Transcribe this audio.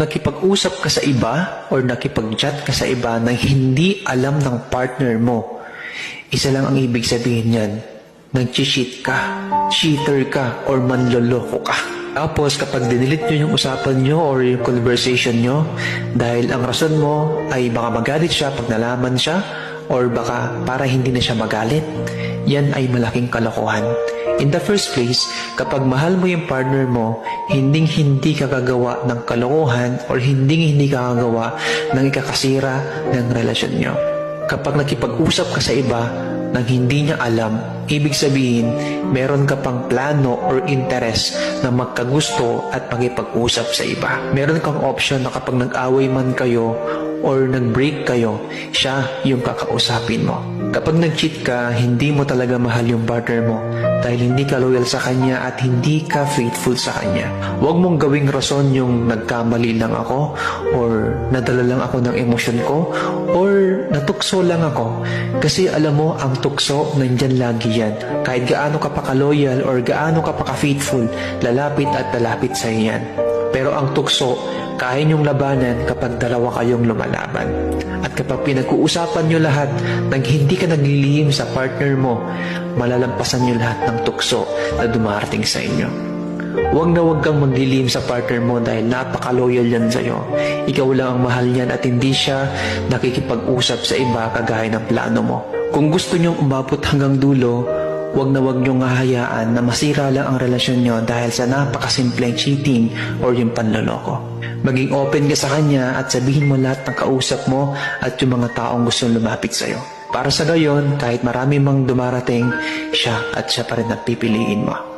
Nakipag-usap ka sa iba or nakipag-chat ka sa iba nang hindi alam ng partner mo, isa lang ang ibig sabihin niyan, nag-cheat ka, cheater ka, or manloloko ka. Tapos kapag dinilit nyo yung usapan nyo or yung conversation nyo, dahil ang rason mo ay baka magalit siya pag nalaman siya, or baka para hindi na siya magalit, yan ay malaking kalokohan. In the first place, kapag mahal mo yung partner mo, hindi ka gagawa ng kalokohan or hindi ka gagawa ng ikakasira ng relasyon nyo. Kapag nakipag-usap ka sa iba nang hindi niya alam, ibig sabihin, meron ka pang plano or interest na magkagusto at makipag-usap sa iba. Meron kang option na kapag nag-away man kayo or nag-break kayo, siya yung kakausapin mo. Kapag nag-cheat ka, hindi mo talaga mahal yung partner mo dahil hindi ka loyal sa kanya at hindi ka faithful sa kanya. Huwag mong gawing rason yung nagkamali lang ako or nadala lang ako ng emosyon ko or natukso lang ako. Kasi alam mo, ang tukso, nandyan lagi yan. Kahit gaano ka pa ka-loyal or gaano ka pa ka-faithful, lalapit at lalapit sa iyan. Pero ang tukso, kaya niyong labanan kapag dalawa kayong lumalaban. At kapag pinag-uusapan niyo lahat nang hindi ka naglilihim sa partner mo, malalampasan niyo lahat ng tukso na dumarating sa inyo. Huwag na huwag kang maglilihim sa partner mo dahil napaka-loyal yan sa'yo. Ikaw lang ang mahal niyan at hindi siya nakikipag-usap sa iba kagaya ng plano mo. Kung gusto niyong umabot hanggang dulo, huwag na huwag niyong hahayaan na masira lang ang relasyon niyo dahil sa napakasimpleng cheating or yung panloloko. Maging open ka sa kanya at sabihin mo lahat ng kausap mo at yung mga taong gustong lumapit sa'yo. Para sa gayon, kahit marami mang dumarating, siya pa rin ang pipiliin mo.